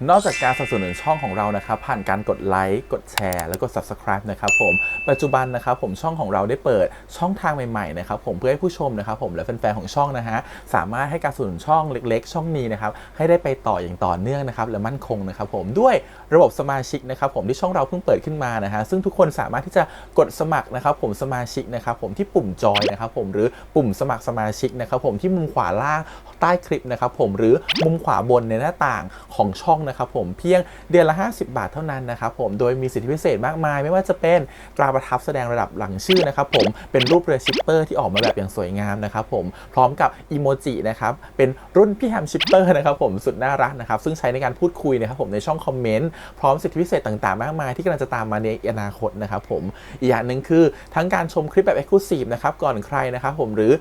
นอกจากการสนับสนุนช่องของเรานะครับผ่านการกดไลค์กดแชร์แล้วก็ Subscribe นะครับผมปัจจุบันนะครับผมช่องของเราได้เปิดช่องทางใหม่ๆนะครับผมเพื่อให้ผู้ชมนะครับผมและแฟนๆของช่องนะฮะสามารถให้การสนับสนุนช่องเล็กๆช่องนี้นะครับให้ได้ไปต่ออย่างต่อเนื่องนะครับและมั่นคงนะครับผมด้วยระบบสมาชิกนะครับผมที่ช่องเราเพิ่งเปิดขึ้นมานะฮะซึ่งทุกคนสามารถที่จะกดสมัครนะครับผมสมาชิกนะครับผมที่ปุ่มจอยนะครับผมหรือปุ่มสมัครสมาชิกนะครับผมที่มุมขวาล่างใต้คลิปนะครับผมหรือมุมขวาบนในหน้าต่างของช่องนะครับผมเพียงเดือนละ50 บาทเท่านั้นนะครับผมโดยมีสิทธิพิเศษมากมายไม่ว่าจะเป็นตราประทับแสดงระดับหลังชื่อนะครับผมเป็นรูปเรือชิปเปอร์ที่ออกมาแบบอย่างสวยงามนะครับผมพร้อมกับอีโมจินะครับเป็นรุ่นพี่แฮมชิปเปอร์นะครับผมสุดน่ารักนะครับซึ่งใช้ในการพูดคุยนะครับผมในช่องคอมเมนต์พร้อมสิทธิพิเศษต่างๆมากมายที่กำลังจะตามมาในอนาคตนะครับผมอีกอย่างหนึ่งคือทั้งการชมคลิปแบบ Exclusive นะครับก่อนใครนะครับผมหรือ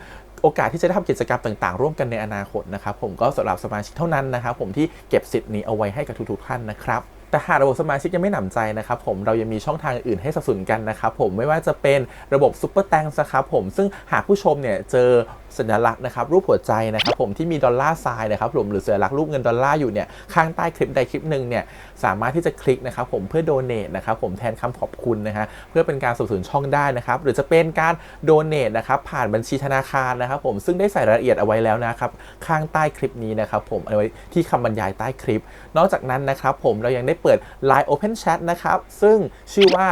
โอกาสที่จะได้ทำกิจกรรมต่างๆร่วมกันในอนาคตนะครับผมก็สำหรับสมาชิกเท่านั้นนะครับผมที่เก็บสิทธิ์นี้เอาไว้ให้กับทุกๆท่านนะครับแต่หากระบบสมาชิกยังไม่หนำใจนะครับผมเรายังมีช่องทางอื่นให้สนับสนุนกันนะครับผมไม่ว่าจะเป็นระบบซุปเปอร์แตงนะครับผมซึ่งหากผู้ชมเนี่ยเจอสัญลักษณ์นะครับรูปหัวใจนะครับผมที่มีดอลลาร์ไซน์นะครับผมหรือสัญลักษณ์รูปเงินดอลลาร์อยู่เนี่ยข้างใต้คลิปใดคลิปหนึ่งเนี่ยสามารถที่จะคลิกนะครับผมเพื่อโดเนทนะครับผมแทนคำขอบคุณนะฮะเพื่อเป็นการสนับสนุนช่องได้นะครับหรือจะเป็นการโดเนทนะครับผ่านบัญชีธนาคารนะครับผมซึ่งได้ใส่รายละเอียดเอาไว้แล้วนะครับข้างใต้คลิปนี้นะครับผมเอาไว้ที่คำบรรยายใต้คลิปนอกจากนั้นนะครับผมเรายังได้เปิด Line Open Chat นะครับซึ่งชื่อว่า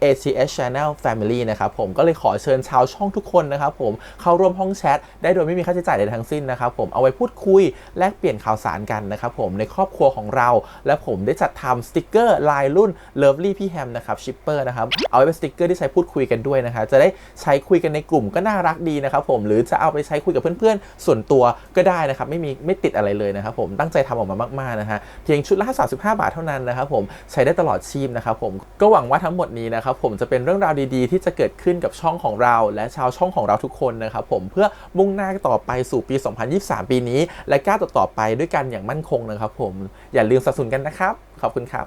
ATS Channel Family นะครับผมก็เลยขอเชิญชาวช่องทุกคนนะครับผมเข้าร่วมห้องแชทได้โดยไม่มีค่าใช้จ่ายใดทั้งสิ้นนะครับผมเอาไว้พูดคุยแลกเปลี่ยนข่าวสารกันนะครับผมในครอบครัวของเราและผมได้จัดทำสติกเกอร์ลายรุ่น Lovely พี่แฮมนะครับชิปเปอร์นะครับเอาไว้เป็นสติกเกอร์ที่ใช้พูดคุยกันด้วยนะครับจะได้ใช้คุยกันในกลุ่มก็น่ารักดีนะครับผมหรือจะเอาไปใช้คุยกับเพื่อนๆส่วนตัวก็ได้นะครับไม่ติดอะไรเลยนะครับผมตั้งใจทำออกมามากๆนะฮะเพียงชุดละ35 บาทเท่านั้นนะครับผมใช้ได้ตลอดชีพนะครับผมก็หวังว่าทั้งหมดนี้นะครับผมจะเป็นเรื่องราวดีๆที่จะเกิดขึ้นกับช่องของเราและชาวช่องของเราทุกคนนะครับผมเพื่อมุ่งหน้าต่อไปสู่ปี 2023 ปีนี้และก้าวต่อไปด้วยกันอย่างมั่นคงนะครับผมอย่าลืมสนับสนุนกันนะครับขอบคุณครับ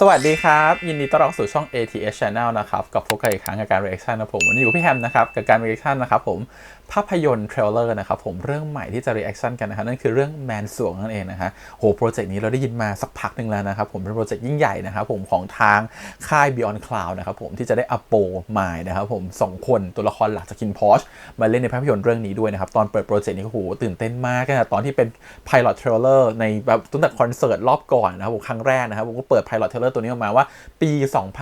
สวัสดีครับยินดีต้อนรับสู่ช่อง ATS Channel นะครับกับพบกันอีกครั้งกับการ reaction นะผมวันนี้อยู่พี่แฮมนะครับกับการ reaction นะครับผมภาพยนตร์เทรลเลอร์นะครับผมเรื่องใหม่ที่จะ reaction กันนะครับนั่นคือเรื่องแมนสวงนั่นเองนะฮะโหโปรเจกต์นี้เราได้ยินมาสักพักหนึ่งแล้วนะครับผมเป็นโปรเจกต์ยิ่งใหญ่นะครับผมของทางค่าย Beyond Cloud นะครับผมที่จะได้อโปไมล์นะครับผม2คนตัวละครหลักจากคินพอชมาเล่นในภาพยนตร์เรื่องนี้ด้วยนะครับตอนเปิดโปรเจกต์นี้โหตื่นเต้นมากนะตอนที่เป็น Pilot Trailer ในแบบตั้งแต่คอนเสิร์ตรอบก่อนนะครับผมครั้งแรกนะครับผมก็เปิด Pilot Trailer ตัวนี้ออกมาว่าปี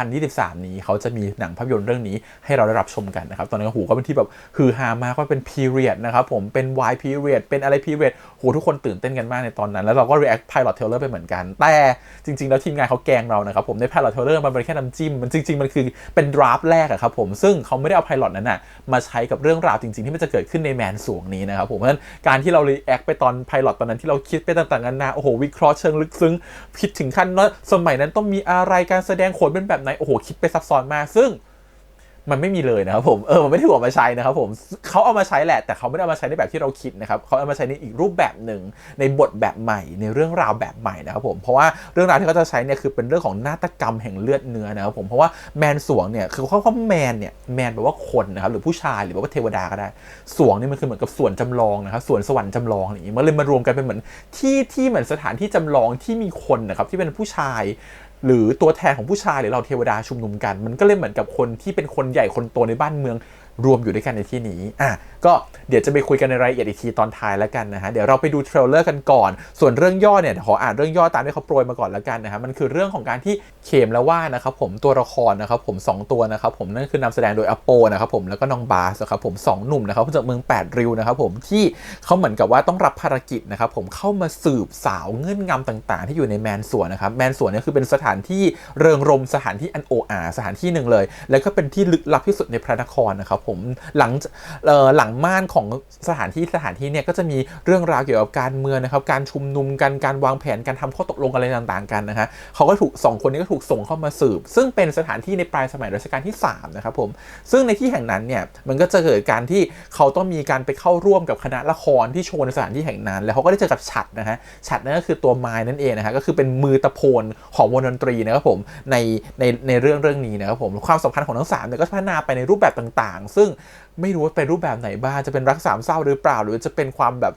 2023 นี้เขาจะมีหนังภาพยนตร์เรื่องนี้ให้เราได้รับชมกันนะครับตอนนั้นก็เป็นที่แบบฮือฮามากว่าเป็น period นะครับผมเป็น Y period เป็นอะไร period ทุกคนตื่นเต้นกันมากในตอนนั้นแล้วเราก็ react pilot trailer ไปเหมือนกันแต่จริงๆแล้วทีมงานเขาแกล้งเรานะครับผมใน pilot trailer มันเป็นแค่น้ำจิ้มมันจริงๆมันคือเป็น draft แรกอะครับผมซึ่งเขาไม่ได้เอา pilot นั้นนะมาใช้กับเรื่องราวจริงๆที่มันจะเกิดขึ้นในแมนสวงนี้นะครับผมเพราะฉะนั้นการที่เรา react ไปตอน pilot ตอนนั้นที่เราคิดไปต่างๆกันานาวิเคราะห์เชิงลึกซึ้งคิดถึงขั้นว่าสมัยนั้นต้องมีอะไรการแสดงโขนเป็นแบบไหนคิดไปซับซ้อนมากซึ่งมันไม่มีเลยนะครับผมมันไม่ได้ถูกเอามาใช้นะครับผมเขาเอามาใช้แหละแต่เขาไม่ได้เอามาใช้ในแบบที่เราคิดนะครับเขาเอามาใช้ในอีกรูปแบบหนึ่งในบทแบบใหม่ในเรื่องราวแบบใหม่นะครับผมเพราะว่าเรื่องราวที่เขาจะใช้เนี่ยคือเป็นเรื่องของนาฏกรรมแห่งเลือดเนื้อนะครับผมเพราะว่าแมนสวงเนี่ยคือเขาแมนเนี่ยแมนแปลว่าคนนะครับหรือผู้ชายหรือว่าเทวดาก็ได้สวงนี่มันคือเหมือนกับส่วนจำลองนะครับส่วนสวรรค์จำลองอย่างนี้มันเลยมารวมกันเป็นเหมือนที่เหมือนสถานที่จำลองที่มีคนนะครับที่เป็นผู้ชายหรือตัวแทนของผู้ชายหรือเราเทวดาชุมนุมกันมันก็เลยเหมือนกับคนที่เป็นคนใหญ่คนโตในบ้านเมืองรวมอยู่ด้วยกันในที่นี้ก็เดี๋ยวจะไปคุยกันในรายละเอียดอีกทีตอนท้ายแล้วกันนะฮะเดี๋ยวเราไปดูเทรลเลอร์กันก่อนส่วนเรื่องย่อเนี่ยขออ่านเรื่องย่อตามที่เขาโปรยมาก่อนแล้วกันนะฮะมันคือเรื่องของการที่เขมและว่านะครับผมตัวละครนะครับผม2ตัวนะครับผมนั่นคือนำแสดงโดยอโปนะครับผมแล้วก็น้องบาสนะครับผม2หนุ่มนะครับจากเมือง8ริ้วนะครับผมที่เขาเหมือนกับว่าต้องรับภารกิจนะครับผมเข้ามาสืบสาวเงื่อนงำต่างๆที่อยู่ในแมนสวนนะครับแมนสวนเนี่ยคือเป็นสถานที่เริงรมย์สถานที่อันโออาสถานที่หนึ่งเลยแล้วก็เป็นที่ลึกลับที่สุดในพระนครนะครับ ผมหลังม่านของสถานที่เนี่ยก็จะมีเรื่องราวเกี่ยวกับการเมืองนะครับการชุมนุมกันการวางแผนการทำข้อตกลงอะไรต่างๆกันนะฮะเขาก็ถูก2คนนี้ก็ถูกส่งเข้ามาสืบซึ่งเป็นสถานที่ในปลายสมัยรัชกาลที่3นะครับผมซึ่งในที่แห่งนั้นเนี่ยมันก็จะเกิดการที่เขาต้องมีการไปเข้าร่วมกับคณะละครที่โชว์ในสถานที่แห่งนั้นแล้วเขาก็ได้เจอกับฉัตรนะฮะฉัตรนั่นก็คือตัวไม้นั่นเองนะฮะก็คือเป็นมือตะโพนของวงดนตรีนะครับผมในเรื่องนี้นะครับผมความสัมพันธ์ของทั้ง3เนี่ยก็พัฒนาไปในรูปแบบต่างๆซึ่งไม่รู้ว่าเป็นรูปแบบไหนบ้างจะเป็นรักสามเศร้าหรือเปล่าหรือจะเป็นความแบบ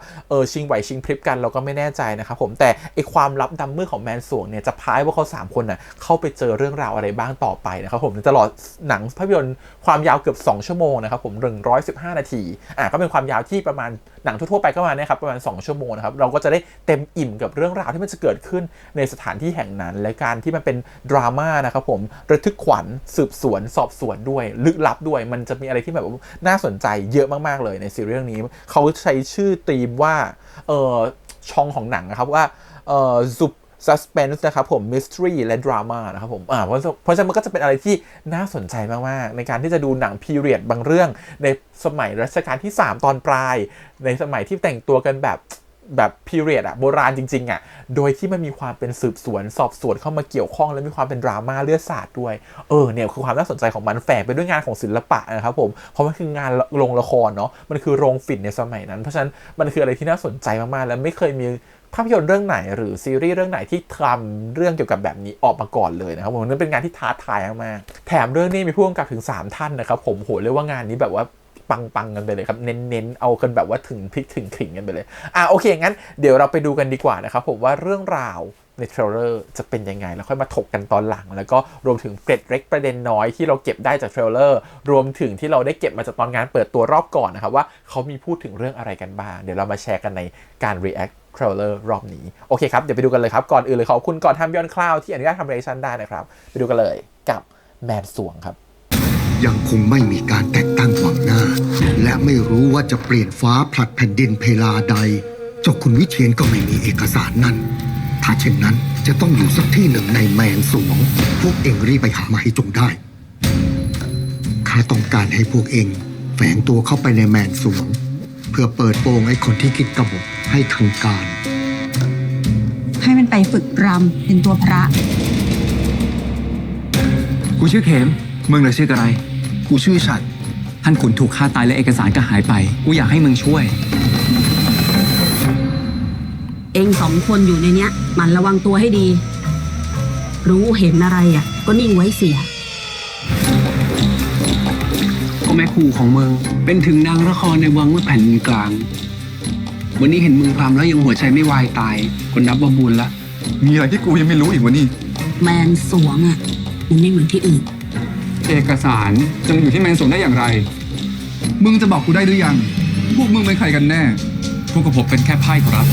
ชิงไหวชิงพริบกันเราก็ไม่แน่ใจนะครับผมแต่ไอความลับดำมืดของแมนสวงเนี่ยจะพาให้พวกเขา3คนน่ะเข้าไปเจอเรื่องราวอะไรบ้างต่อไปนะครับผมตลอดหนังภาพยนตร์ความยาวเกือบ2ชั่วโมงนะครับผม115นาทีก็เป็นความยาวที่ประมาณหนังทั่วๆไปก็มาเนี่ยครับประมาณ2ชั่วโมงนะครับเราก็จะได้เต็มอิ่มกับเรื่องราวที่มันจะเกิดขึ้นในสถานที่แห่งนั้นและการที่มันเป็นดราม่านะครับผมระทึกขวัญสืบสวนสอบสวนด้วยลึกลับด้วยมันจะมีอะไรที่แบบน่าสนใจเยอะมากๆเลยในซีรีส์เรื่องนี้เขาใช้ชื่อธีมว่าช่องของหนังนะครับว่าsuspense นะครับผม mystery และ drama นะครับผมเพราะฉะนั้นมันก็จะเป็นอะไรที่น่าสนใจมากๆในการที่จะดูหนัง period บางเรื่องในสมัยรัชกาลที่3ตอนปลายในสมัยที่แต่งตัวกันแบบ period โบราณจริงๆโดยที่มันมีความเป็นสืบสวนสอบสวนเข้ามาเกี่ยวข้องและมีความเป็นดราม่าเลือดสาดด้วยเนี่ยคือความน่าสนใจของมันแฝงไปด้วยงานของศิลปะนะครับผมเพราะมันคืองานโรงละครเนาะมันคือโรงฝิ่นในสมัยนั้นเพราะฉะนั้นมันคืออะไรที่น่าสนใจมากๆและไม่เคยมีภาพยนตร์เรื่องไหนหรือซีรีส์เรื่องไหนที่ทำเรื่องเกี่ยวกับแบบนี้ออกมาก่อนเลยนะครับผมนั่นเป็นงานที่ท้าทายมากๆแถมเรื่องนี้มีผู้กำกับถึง3ท่านนะครับผมโหเรียกว่างานนี้แบบว่าปังกันไปเลยครับเน้นเอากันแบบว่าถึงพริกถึงขิงกันไปเลยโอเคงั้นเดี๋ยวเราไปดูกันดีกว่านะครับผมว่าเรื่องราวในเทรลเลอร์จะเป็นยังไงแล้วค่อยมาถกกันตอนหลังแล้วก็รวมถึงเกร็ดเล็กประเด็นน้อยที่เราเก็บได้จากเทรลเลอร์รวมถึงที่เราได้เก็บมาจากตอนงานเปิดตัวรอบก่อนนะครับว่าเขามีพูดถึงเรื่องอะไรกันบ้างเดี๋ยวเรามาแชร์กันในการ reactเทรลเลอร์รอบนี้โอเคครับเดี๋ยวไปดูกันเลยครับก่อนอื่นเลยขอบคุณก่อนทำ Beyond Cloud ที่อนุญาตทำ reaction ได้นะครับไปดูกันเลยกับแมนสวงครับยังคงไม่มีการแต่งตั้งหวังหน้าและไม่รู้ว่าจะเปลี่ยนฟ้าผลัดแผ่นดินเพลาใดเจ้าคุณวิเชียนก็ไม่มีเอกสารนั้นถ้าเช่นนั้นจะต้องอยู่สักที่หนึ่งในแมนสวงพวกเองรีบไปหามาให้จงได้ข้าต้องการให้พวกเองแฝงตัวเข้าไปในแมนสวงเพื่อเปิดโปงไอ้คนที่คิดกบฏให้ทางการให้มันไปฝึกรำเป็นตัวพระกูชื่อเข็มมึงน่ะชื่ออะไรกูชื่อฉัดท่านขุนถูกฆ่าตายและเอกสารก็หายไปกูอยากให้มึงช่วยเอง2คนอยู่ในเนี้ยมันระวังตัวให้ดีรู้เห็นอะไรก็นิ่งไว้เสียก็แม่ครูของมึงเป็นถึงนางละครในวังเมื่อแผ่นดินกลางวันนี้เห็นมึงพรำแล้วยังหัวใจไม่วายตายคนนับว่าบุญละมีอะไรที่กูยังไม่รู้อีกวะนี่แมนสวงมันไม่เหมือนที่อื่นเอกสารจะมาอยู่ที่แมนสวงได้อย่างไรมึงจะบอกกูได้หรือยังพวกมึงเป็นใครกันแน่พวกกับผมเป็นแค่ไพ่ครับ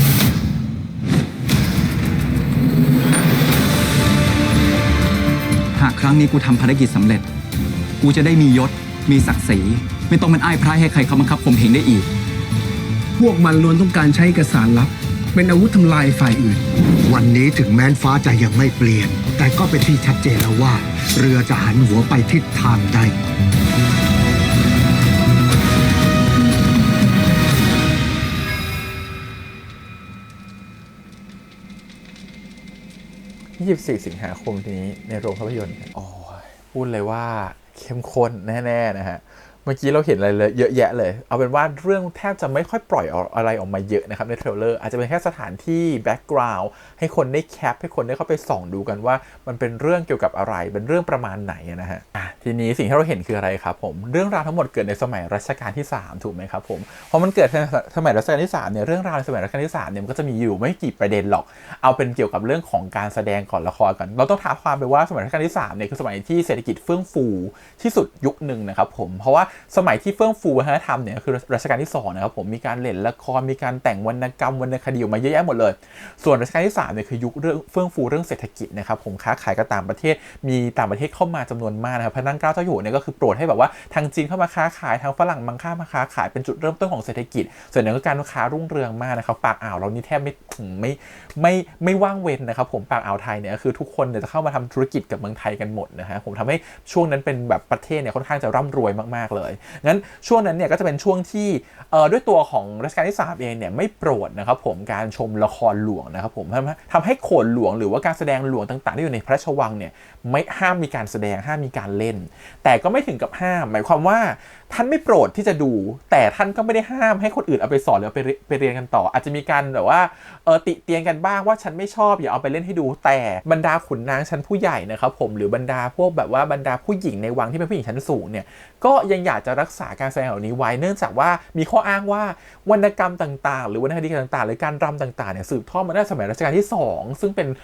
หากครั้งนี้กูทำภารกิจสำเร็จกูจะได้มียศมีศักดิ์ศรีไม่ต้องเป็นอ้ายพระให้ใครเขาบังคับข่มเหงได้อีกพวกมันล้วนต้องการใช้เอกสารลับเป็นอาวุธทำลายฝ่ายอื่นวันนี้ถึงแม้นฟ้าจะยังไม่เปลี่ยนแต่ก็เป็นที่ชัดเจนแล้วว่าเรือจะหันหัวไปทิศทางใด24 สิงหาคมนี้ในโรงภาพยนตร์พูดเลยว่าเข้มข้นแน่ๆนะฮะเมื่อกี้เราเห็นอะไรเลยเยอะแยะเลยเอาเป็นว่าเรื่องแทบจะไม่ค่อยปล่อยอะไรออกมาเยอะนะครับในเทรลเลอร์อาจจะเป็นแค่สถานที่แบ็กกราวด์ให้คนได้แคปให้คนได้เข้าไปส่องดูกันว่ามันเป็นเรื่องเกี่ยวกับอะไรเป็นเรื่องประมาณไหนนะฮะทีนี้สิ่งที่เราเห็นคืออะไรครับผมเรื่องราวทั้งหมดเกิดในสมัยรัชกาลที่3ถูกไหมครับผมพอมันเกิดในสมัยรัชกาลที่3เนี่ยเรื่องราวในสมัยรัชกาลที่3เนี่ยมันก็จะมีอยู่ไม่กี่ประเด็นหรอกเอาเป็นเกี่ยวกับเรื่องของการแสดงก่อนละครกันเราต้องท้าความไปว่าสมัยรัชกาลที่3เนี่ยคือสมัยที่เศรษฐกิจเฟื่องฟูที่สุดยุคนึงนะครับผมเพราะว่าสมัยที่เฟื่องฟูวัฒนธรรมเนี่ยคือรัชกาลที่2นะครับผมมีการเล่นละครมีการแต่งวรรณกรรมวรรณคดีออกมาเยอะแยะหมดเลยส่วนรัชกาลที่3เนี่ยคือยุคเรื่องเฟื่องฟูเรื่องเศรษฐกิจนะครับผมค้าขายกับต่างประเทศมีต่างประเทศเข้ามาจำนวนมากนะครับพระนั่งเกล้าเจ้าอยู่หัวเนี่ยก็คือโปรดให้แบบว่าทางจีนเข้ามาค้าขายทางฝรั่งมังค่ามาค้าขายเป็นจุดเริ่มต้นของเศรษฐกิจส่วนนั้นก็การค้ารุ่งเรืองมากนะครับปากอ่าวเรานี่แทบไม่ว่างเว้นนะครับผมปากอ่าวไทยเนี่ยคือทุกคนเนี่ยจะเข้ามาทำธุรกิจกับเมืองไทยกันหมดนะฮะผมทำให้ช่วงนั้นเป็นแบบประเทศเนี่ยค่อนข้างจะร่ำรวยมากๆเลย เลยงั้นช่วงนั้นเนี่ยก็จะเป็นช่วงที่ด้วยตัวของรัชกาลที่3เองเนี่ยไม่โปรดนะครับผมการชมละครหลวงนะครับผมทำให้โขนหลวงหรือว่าการแสดงหลวงต่างๆที่อยู่ในพระราชวังเนี่ยไม่ห้ามมีการแสดงห้ามมีการเล่นแต่ก็ไม่ถึงกับห้ามหมายความว่าท่านไม่โปรดที่จะดูแต่ท่านก็ไม่ได้ห้ามให้คนอื่นเอาไปสอนหรือเอาไปเรียนกันต่ออาจจะมีการแบบว่าติเตียนกันบ้างว่าฉันไม่ชอบอย่าเอาไปเล่นให้ดูแต่บรรดาขุนนางชั้นผู้ใหญ่นะครับผมหรือบรรดาพวกแบบว่าบรรดาผู้หญิงในวังที่เป็นผู้หญิงชั้นสูงเนี่ยก็ยังอยากจะรักษาการแสดงเหล่านี้ไว้เนื่องจากว่ามีข้ออ้างว่าวรรณกรรมต่างๆหรือวรรณคดีต่างๆหรือการรำต่างๆเนี่ยสืบทอดมาตั้งแต่สมัยรัชกาลที่2ซึ่งเป็น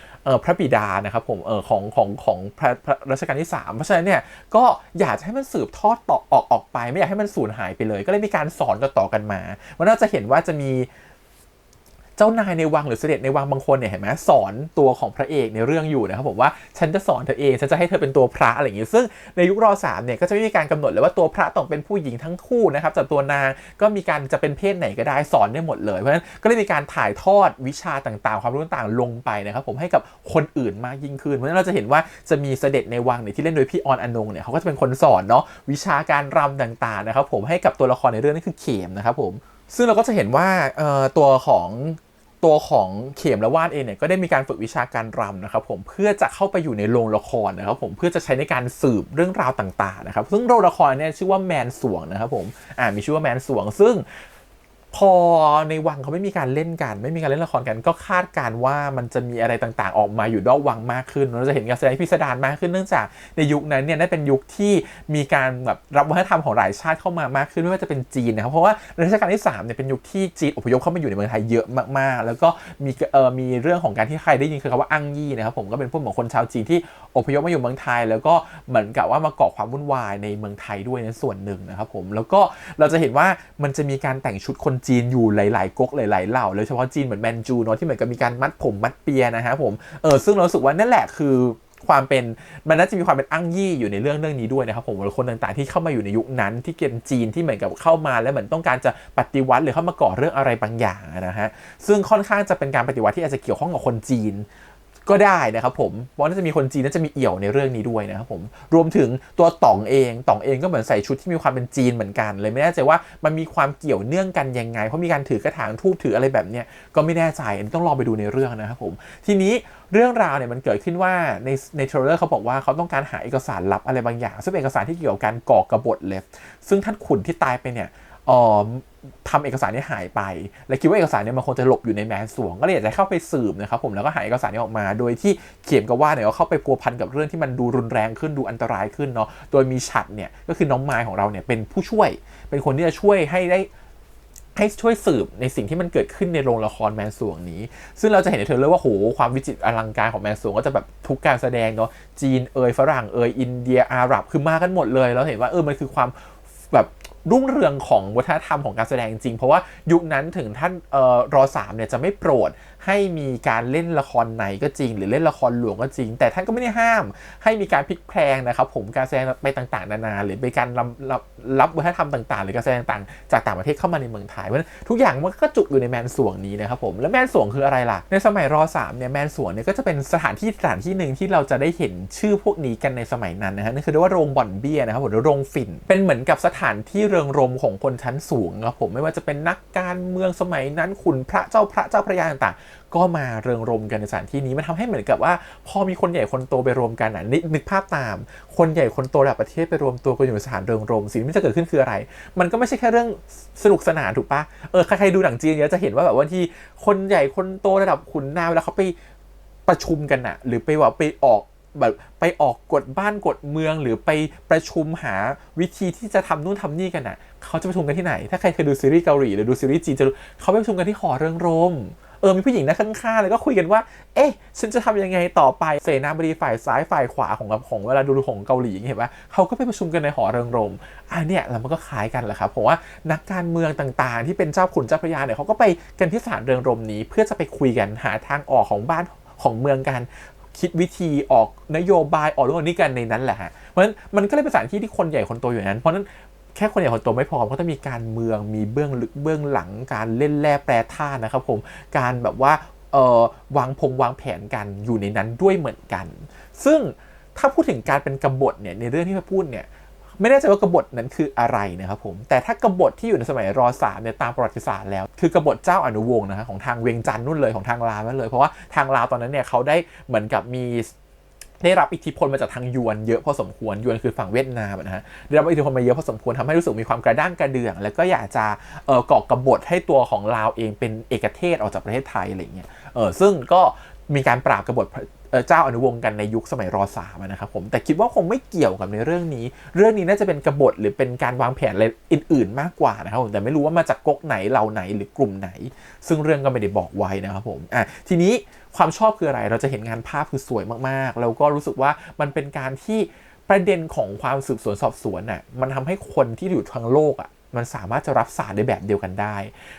พระบิดานะครับผมของพระรัชกาลที่3เพราะฉะนั้นเนี่ยก็อยากให้มันสืบทอดต่อออกไปไม่อยากให้มันสูญหายไปเลยก็เลยมีการสอนต่อกันมาวันนั้นจะเห็นว่าจะมีเจ้านายในวังหรือเสด็จในวังบางคนเนี่ยเห็นไหมสอนตัวของพระเอกในเรื่องอยู่นะครับผมว่าฉันจะสอนเธอเองฉันจะให้เธอเป็นตัวพระอะไรอย่างงี้ซึ่งในยุคร.3เนี่ยก็จะไม่มีการกำหนดเลยว่าตัวพระต้องเป็นผู้หญิงทั้งคู่นะครับแต่ตัวนางก็มีการจะเป็นเพศไหนก็ได้สอนได้หมดเลยเพราะฉะนั้นก็เลยมีการถ่ายทอดวิชาต่างๆความรู้ต่างๆลงไปนะครับผมให้กับคนอื่นมากยิ่งขึ้นเพราะฉะนั้นเราจะเห็นว่าจะมีเสด็จในวังเนี่ยที่เล่นโดยพี่ออนอนงเนี่ยเขาก็จะเป็นคนสอนเนาะวิชาการรำต่างๆนะครับผมให้กับตัวละครในเรื่องนี้คือเขมนะครับผมซึ่งเราก็จะเห็นว่าตัวของเขมและว่านเองเนี่ยก็ได้มีการฝึกวิชาการรำนะครับผมเพื่อจะเข้าไปอยู่ในโรงละครนะครับผมเพื่อจะใช้ในการสืบเรื่องราวต่างๆนะครับซึ่งโรงละครเนี่ยชื่อว่าแมนสวงนะครับผมมีชื่อว่าแมนสวงซึ่งพอในวังเขาไม่มีการเล่นกันไม่มีการเล่นละครกันก็คาดการว่ามันจะมีอะไรต่างๆออกมาอยู่นอกวังมากขึ้นเราจะเห็นการแสดงพิสดารมากขึ้นเนื่องจากในยุคนั้นเนี่ยได้เป็นยุคที่มีการแบบรับวัฒนธรรมของหลายชาติเข้ามามากขึ้นไม่ว่าจะเป็นจีนนะครับเพราะว่ารัชกาลที่3เนี่ยเป็นยุคที่จีนอพยพเข้ามาอยู่ในเมืองไทยเยอะมากๆแล้วก็มีเรื่องของการที่ใครได้ยินคือคำว่าอั่งยี่นะครับผมก็เป็นพวกเหมือนคนชาวจีนที่อพยพมาอยู่เมืองไทยแล้วก็เหมือนกับว่ามาก่อความวุ่นวายในเมืองไทยด้วยในส่วนหนึ่งนะครับผมแล้วก็เราจะเห็นว่ามันจะมีการแต่งชุดคนจีนอยู่หลายก๊กหลายๆเหล่าโดยเฉพาะจีนเหมือนแมนจูเนาะที่เหมือนกับมีการมัดผมมัดเปียนะฮะผมซึ่งเรารู้สึกว่านั่นแหละคือความเป็นมันน่าจะมีความเป็นอั่งยี่อยู่ในเรื่องนี้ด้วยนะครับผมคนต่างๆที่เข้ามาอยู่ในยุคนั้นที่เป็นจีนที่เหมือนกับเข้ามาแล้วเหมือนต้องการจะปฏิวัติหรือเข้ามาก่อเรื่องอะไรบางอย่างนะฮะซึ่งค่อนข้างจะเป็นการปฏิวัติที่อาจจะเกี่ยวข้องกับคนจีนก็ได้นะครับผมเพราะน่าจะมีคนจีนน่าจะมีเอี่ยวในเรื่องนี้ด้วยนะครับผมรวมถึงตัวต่องเองก็เหมือนใส่ชุดที่มีความเป็นจีนเหมือนกันเลยไม่แน่ใจว่ามันมีความเกี่ยวเนื่องกันยังไงเพราะมีการถือกระถางทูบถืออะไรแบบเนี้ยก็ไม่แน่ใจต้องรอไปดูในเรื่องนะครับผมทีนี้เรื่องราวเนี่ยมันเกิดขึ้นว่าในเทรลเลอร์เขาบอกว่าเขาต้องการหาเอกสารลับอะไรบางอย่างซึ่งเป็นเอกสารที่เกี่ยวกับการก่อกบฏเลยซึ่งท่านขุนที่ตายไปเนี่ยทำเอกสารนี้หายไปและคิดว่าเอกสารนี้มันคงจะหลบอยู่ในแมนสวงก็เลยอยากจะเข้าไปสืบนะครับผมแล้วก็หาเอกสารนี้ออกมาโดยที่เขียนกับว่าเนี่ยก็เข้าไปพัวพันกับเรื่องที่มันดูรุนแรงขึ้นดูอันตรายขึ้นเนาะโดยมีฉัตรเนี่ยก็คือน้องไม้ของเราเนี่ยเป็นผู้ช่วยเป็นคนที่จะช่วยให้ช่วยสืบในสิ่งที่มันเกิดขึ้นในโรงละครแมนสวงนี้ซึ่งเราจะเห็นในเทรลเลอร์ว่าโหความวิจิตรอลังการของแมนสวงก็จะแบบทุกการแสดงเนาะจีนฝรั่งอินเดียอาหรับคือมากันหมดเลยเราเห็นว่ามันคือความแบบรุ่งเรืองของวัฒนธรรมของการแสดงจริงเพราะว่ายุคนั้นถึงท่านร.3เนี่ยจะไม่โปรดให้มีการเล่นละครในก็จริงหรือเล่นละครหลวงก็จริงแต่ท่านก็ไม่ได้ห้ามให้มีการพลิกแพลงนะครับผมการแสดงไปต่างๆนานาหรือเป็นการรับวัฒนธรรมต่างๆหรือการแสดงต่างๆจากต่างประเทศเข้ามาในเมืองไทยเพราะฉะนั้นทุกอย่างมันก็จุกอยู่ในแมนสวงนี้นะครับผมแล้วแมนสวงคืออะไรล่ะในสมัยร.3เนี่ยแมนสวงเนี่ยก็จะเป็นสถานที่หนึ่งที่เราจะได้เห็นชื่อพวกนี้กันในสมัยนั้นนะฮะนั่นคือเรียกว่าโรงบ่อนเบี้ยนะครับผมหรือโรงฝิ่นเป็นเหมือนกับสถานที่เริงรมของคนชั้นสูงครับผมไม่ว่าจะเป็นนักการเมืองสมัยนั้นขุนพระเจ้าพระยาต่างๆก็มาเริงรมกันในสถานที่นี้มันทำให้เหมือนกับว่าพอมีคนใหญ่คนโตไปรวมกันนึกภาพตามคนใหญ่คนโตระดับประเทศไปรวมตัวกันอยู่ในสถานเริงรมสิ่งที่จะเกิดขึ้นคืออะไรมันก็ไม่ใช่แค่เรื่องสนุกสนานถูกปะใครๆดูหนังจีนเยอะจะเห็นว่าแบบว่าที่คนใหญ่คนโตระดับขุนนางเวลาเขาไปประชุมกันหรือไปออกกฎบ้านกฎเมืองหรือไปประชุมหาวิธีที่จะทำนู่นทำนี่กันเขาจะประชุมกันที่ไหนถ้าใครเคยดูซีรีส์เกาหลีหรือดูซีรีส์จีนจะรู้เขาไปประชุมกันที่หอเริงรมมีผู้หญิงนั่งข้างๆแล้วก็คุยกันว่าฉันจะทำยังไงต่อไปเสนาบดีฝ่ายซ้ายฝ่ายขวาของเวลาดูของเกาหลีเห็นปะเขาก็ไปประชุมกันในหอเริงรมเนี่ยแล้วมันก็คล้ายกันแหละครับผมว่านักการเมืองต่างๆที่เป็นเจ้าขุนเจ้าพระยาเนี่ยเขาก็ไปกันที่ศาลเริงรมนี้เพื่อจะไปคุยกันหาทางออกของบ้านของเมืองกันคิดวิธีออกนโยบายออกเรื่องนี้กันในนั้นแหละฮะเพราะฉะนั้นมันก็เลยเป็นสถานที่ที่คนใหญ่คนโตอยู่นั้นเพราะนั้นแค่คนใหญ่คนโตไม่พอมันก็ต้องมีการเมืองมีเบื้องลึกเบื้องหลังการเล่นแร่แปรธาตุนะครับผมการแบบว่าวางแผนกันอยู่ในนั้นด้วยเหมือนกันซึ่งถ้าพูดถึงการเป็นกบฏเนี่ยในเรื่องที่มาพูดเนี่ย ไม่แน่ใจว่ากบฏนั้นคืออะไรนะครับผมแต่ถ้ากบฏที่อยู่ในสมัยร.3เนี่ยตามประวัติศาสตร์แล้วคือกบฏเจ้าอนุวงศ์นะครับของทางเวียงจันทร์นู่นเลยของทางลาวนั่นเลยเพราะว่าทางลาวตอนนั้นเนี่ยเขาได้เหมือนกับได้รับอิทธิพลมาจากทางยวนเยอะพอสมควรยวนคือฝั่งเวียดนามนะฮะได้รับอิทธิพลมาเยอะพอสมควรทำให้รู้สึกมีความกระด้างกระเดื่องแล้วก็อยากจะก่อกบฏให้ตัวของลาวเองเป็นเอกเทศออกจากประเทศไทยอะไรเงี้ยซึ่งก็มีการปราบกบฏเจ้าอนุวงศ์กันในยุคสมัยร.3นะครับผมแต่คิดว่าคงไม่เกี่ยวกับในเรื่องนี้น่าจะเป็นกบฏหรือเป็นการวางแผนอะไรอื่นๆมากกว่านะครับผมแต่ไม่รู้ว่ามาจากก๊กไหนเหล่าไหนหรือกลุ่มไหนซึ่งเรื่องก็ไม่ได้บอกไว้นะครับผมทีนี้ความชอบคืออะไรเราจะเห็นงานภาพคือสวยมากๆแล้วก็รู้สึกว่ามันเป็นการที่ประเด็นของความสืบสวนสอบสวนน่ะมันทำให้คนที่อยู่ทั้งโลกมันสามารถจะรับศาสตร์ได้แบบเดียวกันได้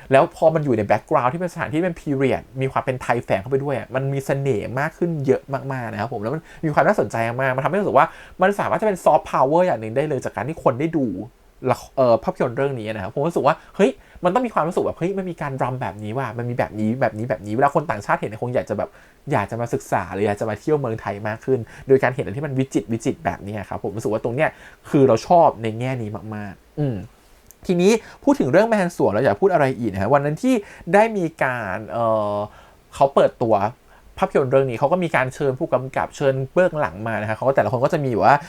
แล้วพอมันอยู่ในแบ็กกราวด์ที่เป็นสถานที่เป็นพีเรียดมีความเป็นไทยแฝงเข้าไปด้วยมันมีเสน่ห์มากขึ้นเยอะมากๆนะครับผมแล้วมันมีความน่าสนใจมากมันทำให้รู้สึกว่ามันสามารถจะเป็นซอฟต์พาวเวอร์อย่างหนึ่งได้เลยจากการที่คนได้ดูภาพยนตร์เรื่องนี้นะครับผมรู้สึกว่าเฮ้ยมันต้องมีความรู้สึกแบบเฮ้ยมันมีการรำแบบนี้ว่ามันมีแบบนี้เวลาคนต่างชาติเห็นคงอยากจะมาศึกษาหรืออยากจะมาเที่ยวเมืองไทยมากขึ้นโดยการเห็นอะไรที่มันวิจิตรแบบนี้ครับผมรู้สึกว่าตรงเนี้ยคือเราชอบในแง่นี้มากๆทีนี้พูดถึงเรื่องแมนสวงเราอยากพูดอะไรอีกนะฮะวันนั้นที่ได้มีการเขาเปิดตัวภาพยนตร์เรื่องนี้เขาก็มีการเชิญผู้กำกับเชิญเบื้องหลังมานะฮะเขาก็แต่ละคนก็จะมีว่า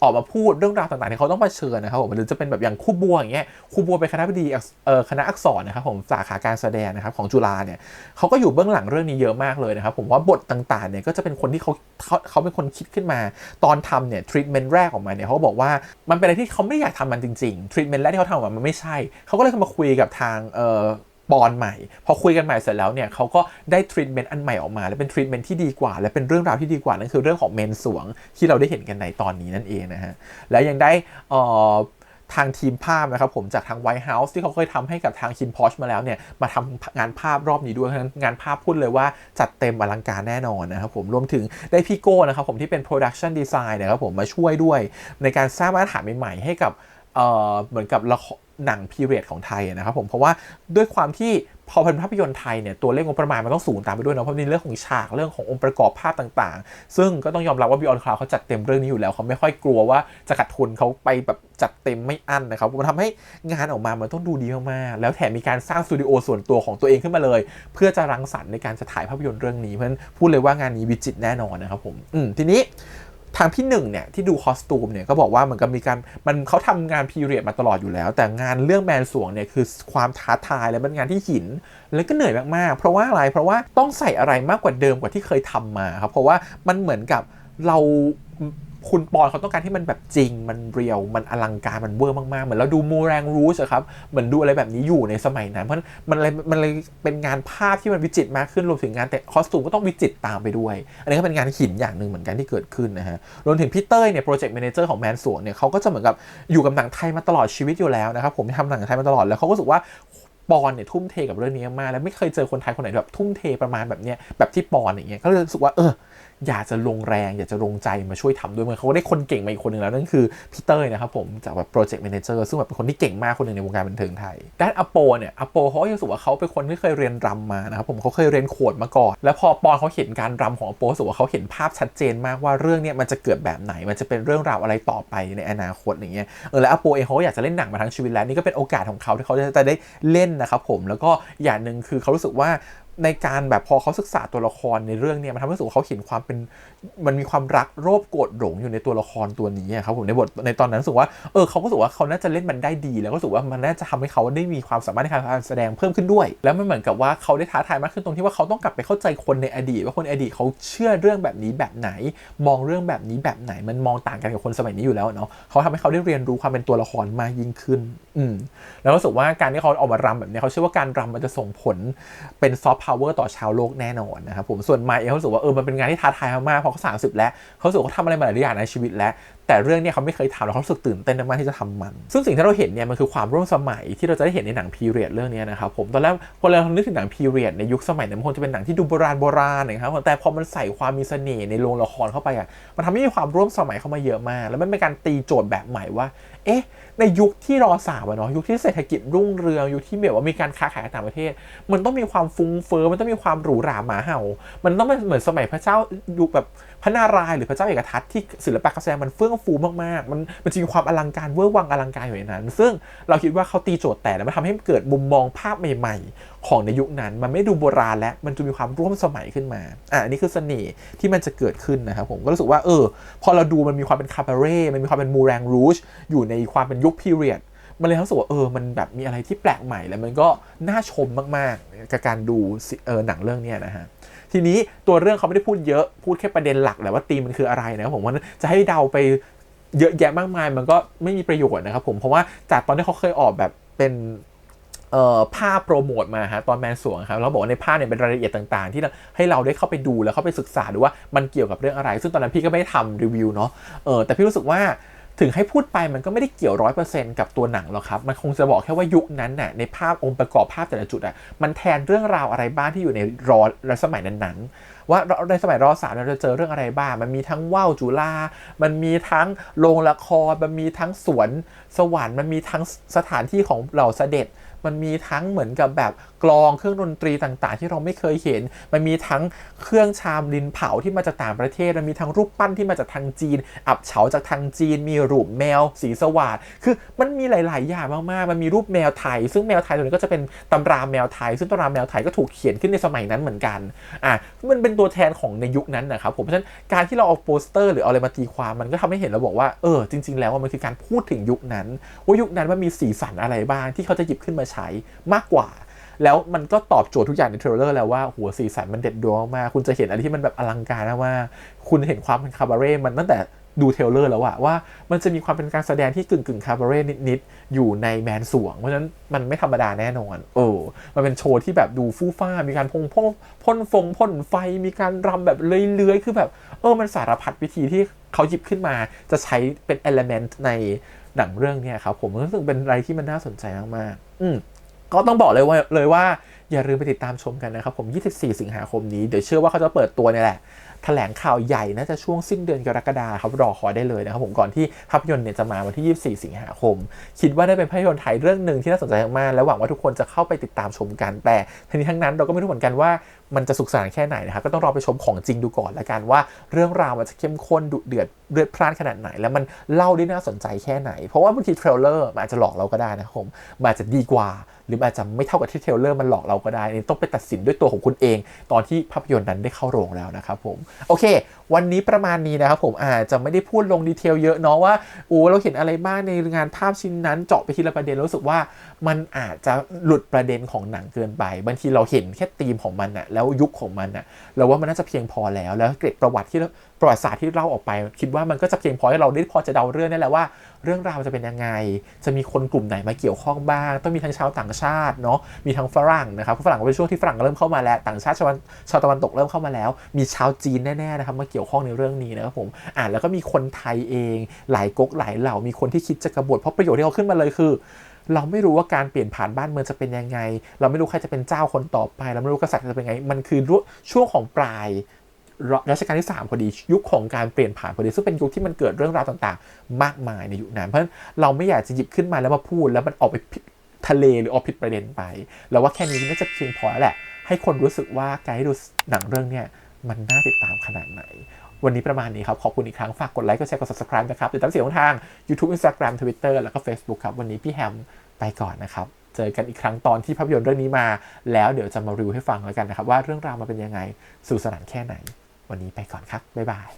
ออกมาพูดเรื่องราวต่างๆที่เขาต้องเผชิญนะครับผมหรือจะเป็นแบบอย่างครูบัวอย่างเงี้ยครูบัวเป็นคณะบดีคณะอักษรนะครับผมสาขาการแสดงนะครับของจุฬาเนี่ยเขาก็อยู่เบื้องหลังเรื่องนี้เยอะมากเลยนะครับผมว่าบทต่างๆเนี่ยก็จะเป็นคนที่เขาเป็นคนคิดขึ้นมาตอนทำเนี่ยทรีทเมนต์แรกออกมาเนี่ยเขาบอกว่ามันเป็นอะไรที่เขาไม่อยากทำมันจริงๆทรีทเมนต์แรกที่เขาทำออกมามันไม่ใช่เขาก็เลยมาคุยกับทางปอนใหม่พอคุยกันใหม่เสร็จแล้วเนี่ยเขาก็ได้ทรีทเมนต์อันใหม่ออกมาและเป็นทรีทเมนต์ที่ดีกว่าและเป็นเรื่องราวที่ดีกว่านั่นคือเรื่องของเมนสวงที่เราได้เห็นกันในตอนนี้นั่นเองนะฮะแล้วยังได้ทางทีมภาพนะครับผมจากทาง White House ที่เขาเคยทำให้กับทางคิมพอชมาแล้วเนี่ยมาทำงานภาพรอบนี้ด้วยเพราะฉะนั้นงานภาพพูดเลยว่าจัดเต็มอลังการแน่นอนนะครับผมรวมถึงได้พี่โก้นะครับผมที่เป็น Production Design นะครับผมมาช่วยด้วยในการสร้างมาตรฐานใหม่ๆให้กับเหมือนกับหนังพีเรียดของไทยนะครับผมเพราะว่าด้วยความที่พอเป็นภาพยนตร์ไทยเนี่ยตัวเลขงบประมาณมันต้องสูงตามไปด้วยเนาะเพราะในเรื่องของฉากเรื่องขององค์ประกอบภาพต่างๆซึ่งก็ต้องยอมรับว่า Beyond Cloud เขาจัดเต็มเรื่องนี้อยู่แล้วเขาไม่ค่อยกลัวว่าจะขาดทุนเขาไปแบบจัดเต็มไม่อั้นนะครับมันทำให้งานออกมามันต้องดูดีมากๆแล้วแถมมีการสร้างสตูดิโอส่วนตัวของตัวเองขึ้นมาเลยเพื่อจะรังสรรค์ในการจะถ่ายภาพยนตร์เรื่องนี้เพราะฉะนั้นพูดเลยว่างานนี้วิจิตรแน่นอนนะครับผมทีนี้ทางพี่หนึ่งเนี่ยที่ดูคอสตูมเนี่ยก็บอกว่าเหมือนกับมีการเขาทำงานพีเรียดมาตลอดอยู่แล้วแต่งานเรื่องแมนสวงเนี่ยคือความท้าทายและเป็นงานที่หินแล้วก็เหนื่อยมากๆเพราะว่าอะไรเพราะว่าต้องใส่อะไรมากกว่าเดิมกว่าที่เคยทำมาครับเพราะว่ามันเหมือนกับคุณปอนเขาต้องการที่มันแบบจริงมันเรียวมันอลังการมันเวอร์มากๆเหมือนเราดูมูแรงรูชครับเหมือนดูอะไรแบบนี้อยู่ในสมัยนั้นเพราะมันเลยเป็นงานภาพที่มันวิจิตรมากขึ้นรวมถึงงานแต่คอสตูมก็ต้องวิจิตรตามไปด้วยอันนี้ก็เป็นงานหินอย่างหนึ่งเหมือนกันที่เกิดขึ้นนะฮะรวมถึงพี่เต้ยเนี่ยโปรเจกต์แมเนเจอร์ของแมนสวงเนี่ยเขาก็จะเหมือนกับอยู่กับหนังไทยมาตลอดชีวิตอยู่แล้วนะครับผมทำหนังไทยมาตลอดแล้วเขาก็รู้สึกว่าปอนเนี่ยทุ่มเทกับเรื่องนี้มากแล้วไม่เคยเจอคนไทยคนไหนแบบทุ่มเทประมาณแบบเนี้ยแบบที่ปอนอย่างเงี้ยก็เลยรู้สึกว่าอยากจะลงแรงอยากจะลงใจมาช่วยทำด้วยเขาก็ได้คนเก่งมาอีกคนหนึ่งแล้วนั่นคือพี่เต้ยนะครับผมจากแบบโปรเจกต์แมเนเจอร์ซึ่งแบบเป็นคนที่เก่งมากคนหนึ่งในวงการบันเทิงไทยด้านอโปเนี่ยอโปเขาก็รู้สึกว่าเขาเป็นคนที่เคยเรียนรำมานะครับผมเขาเคยเรียนโขนมาก่อนแล้วพอปอนเขาเห็นการรำของอโปรู้สึกว่าเขาเห็นภาพชัดเจนมากว่าเรื่องนี้มันจะเกิดแบบไหนมันจะเป็นเรื่องราวอะไรต่อไปในอนาคตอย่างเงี้ยแล้วอโปเองเขาก็อยากจะเล่นหนังมาทั้งชีวิตแล้วนี่ก็เป็นโอกาสของเขาที่เขาจะได้เล่นนะครับผมแล้วก็อย่างนึงคือเขารู้สึกว่าในการแบบพอเขาศึกษาตัวละครในเรื่องนี้มันทำให้รู้สึกว่าเขาเห็นความเป็นมันมีความรักโลภโกรธหลงอยู่ในตัวละครตัวนี้ครับผมในบทในตอนนั้นรู้สึกว่าเขาก็รู้สึกว่าเขาน่าจะเล่นมันได้ดีแล้วก็รู้สึกว่ามันน่าจะทำให้เขาได้มีความสามารถในการแสดงเพิ่มขึ้นด้วยแล้วมันเหมือนกับว่าเขาได้ท้าทายมากขึ้นตรงที่ว่าเขาต้องกลับไปเข้าใจคนในอดีตว่าคนในอดีตเขาเชื่อเรื่องแบบนี้แบบไหนมองเรื่องแบบนี้แบบไหนมันมองต่างกันกับคนสมัยนี้อยู่แล้วเนาะเขาทำให้เขาได้เรียนรู้ความเป็นตัวละครมากยิ่งขึ้นแล้วรู้สึกว่าการที่เขาออกมารำแบบนี้เขาเชื่อว่าการรำมันจะส่งผลเป็นซอฟต์พาวเวอร์ต่อชาวโลกแน่นอนนะครับผมส่วนไมค์เองเขารู้สึกว่ามันเป็นงานที่ท้าทายมากๆเพราะเขา30แล้วเขารู้สึกเขาทำอะไรมาหลายอย่างในชีวิตแล้วแต่เรื่องนี้เขาไม่เคยทำแล้วเขารู้สึกตื่นเต้นมากที่จะทำมันซึ่งสิ่งที่เราเห็นเนี่ยมันคือความร่วมสมัยที่เราจะได้เห็นในหนังพีเรียดเรื่องนี้นะครับผมตอนแรกคนเรานึกถึงหนังพีเรียดในยุคสมัยนั้นมันคงจะเป็นหนังที่ดูโบราณนะครับแต่พอมันใส่ความมีเสน่ห์ในโรงละครเข้าไปมันทำให้มีความร่วมสมัยเข้ามาเยอะมากแล้วมันเป็นการตีโจทย์แบบใหม่ว่าในยุคที่ร.3เนาะยุคที่เศรษฐกิจรุ่งเรืองยุคที่แบบว่ามีการค้าขายต่างประเทศมันต้องมีความฟุ้งเฟ้อมันต้องมีความหรูหราหมาเห่ามันต้องเหมือนสมัยพระเจ้ายุคแบบ พระนารายณ์หรือพระเจ้าเอกทัตที่ศิลปะการแสดงมันเฟื่องฟูมากๆมันจะมีความอลังการเวอร์วังอลังการอยู่ในนั้นซึ่งเราคิดว่าเขาตีโจทย์แต่แล้วมันทำให้เกิดมุมมองภาพใหม่ๆของในยุคนั้นมันไม่ดูโบราณและมันจะมีความร่วมสมัยขึ้นมาอันนี้คือเสน่ห์ที่มันจะเกิดขึ้นนะครับผมก็รู้สึกว่าพอเราดูมันมีความเป็นคาบาเร่มันมีความเป็นมูแรงรูชอยู่ในความเป็นยุคพีเรียดมันเลยรู้สึกว่ามันแบบมีอะไรที่แปลกใหม่แล้วมันก็น่าชมมากๆกับการดูหนังเรื่องนี้นะฮะทีนี้ตัวเรื่องเขาไม่ได้พูดเยอะพูดแค่ประเด็นหลักแหละว่าธีมมันคืออะไรนะครับผมว่าจะให้เดาไปเยอะแยะมากมายมันก็ไม่มีประโยชน์นะครับผมเพราะว่าจากตอนที่เขาเคยออกแบบเป็นภาพโปรโมทมาฮะตอนแมนสวงครับเราบอกว่าในภาพเนี่ยเป็นรายละเอียดต่างๆที่ให้เราได้เข้าไปดูแล้วเข้าไปศึกษาดูว่ามันเกี่ยวกับเรื่องอะไรซึ่งตอนนั้นพี่ก็ไม่ได้ทำรีวิวเนาะแต่พี่รู้สึกว่าถึงให้พูดไปมันก็ไม่ได้เกี่ยว 100% กับตัวหนังหรอกครับมันคงจะบอกแค่ว่ายุคนั้นน่ะในภาพองค์ประกอบภาพแต่ละจุดอ่ะมันแทนเรื่องราวอะไรบ้างที่อยู่ในในสมัยนั้นๆว่าในสมัยร.3เราจะเจอเรื่องอะไรบ้างมันมีทั้งว่าวจุฬามันมีทั้งโรงละครมันมีทั้งสวนสวรรค์มันมีทั้งสถานที่ของเหล่าเสด็จมันมีทั้งเหมือนกับแบบกลองเครื่องดนตรีต่างๆที่เราไม่เคยเห็นมันมีทั้งเครื่องชามดินเผาที่มาจากต่างประเทศมันมีทั้งรูปปั้นที่มาจากทางจีนอับเฉาจากทางจีนมีรูปแมวสีสวัสดคือมันมีหลายๆอย่างมากๆมันมีรูปแมวไทยซึ่งแมวไทยตัวนี้ก็จะเป็นตำราแมวไทยซึ่งตำราแมวไทยก็ถูกเขียนขึ้นในสมัยนั้นเหมือนกันมันเป็นตัวแทนของในยุคนั้นนะครับผมเพราะฉะนั้นการที่เราเอาโปสเตอร์หรือเอาอะไรมาตีความมันก็ทำให้เห็นแล้วบอกว่าจริงๆแล้วมันคือการพูดถึงยุคนั้นว่ายุคนั้นมันมีสีสันอะไรบ้างที่เขาจะหยิบขึ้นมาใช้มากกว่าแล้วมันก็ตอบโจทย์ทุกอย่างในเทรลเลอร์แล้วว่าหัวสีสันมันเด็ดดวงมากคุณจะเห็นอะไรที่มันแบบอลังการมากคุณเห็นความเป็นคาบาเร่มันตั้งแต่ดูเทรลเลอร์แล้วว่ามันจะมีความเป็นการแสดงที่กึ่งคาบาเร่นิดๆอยู่ในแมนสวงเพราะฉะนั้นมันไม่ธรรมดาแน่นอนมันเป็นโชว์ที่แบบดูฟู่ฟ้ามีการพ่นไฟมีการรำแบบเลื้อยๆคือแบบมันสารพัดวิธีที่เขาหยิบขึ้นมาจะใช้เป็นเอลิเมนต์ในหนังเรื่องนี้ครับผมรู้สึกเป็นอะไรที่มันน่าสนใจมากๆก็ต้องบอกเลยว่าอย่าลืมไปติดตามชมกันนะครับผม24 สิงหาคมนี้เดี๋ยวเชื่อว่าเขาจะเปิดตัวเนี่ยแหละแถลงข่าวใหญ่น่าจะช่วงสิ้นเดือนกรกฎาคมครับรอคอยได้เลยนะครับผมก่อนที่ภาพยนตร์เนี่ยจะมาวันที่24 สิงหาคมคิดว่าได้เป็นภาพยนตร์ไทยเรื่องนึงที่น่าสนใจมากและหวังว่าทุกคนจะเข้าไปติดตามชมกันแต่ทั้งนี้ทั้งนั้นเราก็ไม่รู้เหมือนกันว่ามันจะสุขสันต์แค่ไหนนะครับก็ต้องรอไปชมของจริงดูก่อนละกันว่าเรื่องราวมันจะเข้มข้นดุเดือดเลือดพล่านขนาดไหนแล้วมันเล่าได้น่าสนใจแค่ไหนเพราะว่าบางทีเทรลเลอร์มันอาจจะหลอกเราก็ได้นะครับผมมันอาจจะดีกว่าหรืออาจจะไม่เท่ากับที่เทรลเลอร์มันหลอกเราก็ได้ต้องไปตัดสินด้วยตัวของคุณเองตอนที่ภาพยนตร์นั้นได้เข้าโรงแล้วนะครับผมโอเควันนี้ประมาณนี้นะครับผมอาจจะไม่ได้พูดลงดีเทลเยอะเนาะว่าเราเห็นอะไรบ้างในงานภาพชิ้นนั้นเจาะไปทีละประเด็นรู้สึกว่ามันอาจจะหลุดประเด็นของหนังเกินไปบางทีเราเห็นแค่ธีมของมันน่ะแล้วยุคของมันน่ะเราว่ามันน่าจะเพียงพอแล้วเกร็ดประวัติศาสตร์ที่เล่าออกไปคิดว่ามันก็จะเพียงพอให้เราได้พอจะเดาเรื่องได้แหละว่าเรื่องราวจะเป็นยังไงจะมีคนกลุ่มไหนมาเกี่ยวข้องบ้างต้องมีทั้งชาวต่างชาติเนาะมีทั้งฝรั่งนะครับฝรั่งก็เป็นช่วงที่ฝรั่งเริ่มเข้ามาแล้วต่างชาติชาวตะวันตกเริ่มเข้ามาแล้วมีชาวจีนแน่ๆนะครับมาเกี่ยวข้องในเรื่องนี้นะครับผมแล้วก็มีคนไทยเองหลายก๊กหลายเหล่ามีคนที่คิดจะกบฏเพราะประโยชน์ที่เขาขึ้นมาเลยคือเราไม่รู้ว่าการเปลี่ยนผ่านบ้านเมืองจะเป็นยังไงเราไม่รู้ใครจะเป็นเจ้าคนต่อไปเราไม่รู้กษัตริย์จะเป็นไงมันคือช่วงของปลายรัชกาลที่3พอดียุคของการเปลี่ยนผ่านพอดีซึ่งเป็นยุคที่มันเกิดเรื่องราวต่างๆมากมายในยุคนั้นเพราะฉะนั้นเราไม่อยากจะหยิบขึ้นมาแล้วมาพูดแล้วมันออกไปทะเลหรือออกผิดประเด็นไปแล้วว่าแค่นี้น่าจะเพียงพอแล้วแหละให้คนรู้สึกว่าการให้ดูหนังเรื่องเนี้ยมันน่าติดตามขนาดไหนวันนี้ประมาณนี้ครับขอบคุณอีกครั้งฝากกดไลค์กดแชร์กด Subscribe นะครับติดตามเสียงทาง YouTube Instagram Twitter แล้วก็ Facebook ครับวันนี้พี่แฮมไปก่อนนะครับเจอกันอีกครั้งตอนที่ภาพยนตร์เรื่องนี้มาแล้วเดี๋ยวจะมารีวิวให้ฟังแล้วกันนะครับว่าเรื่องราวมันเป็นยังไงสนุกสนานแค่ไหนวันนี้ไปก่อนครับบ๊ายบาย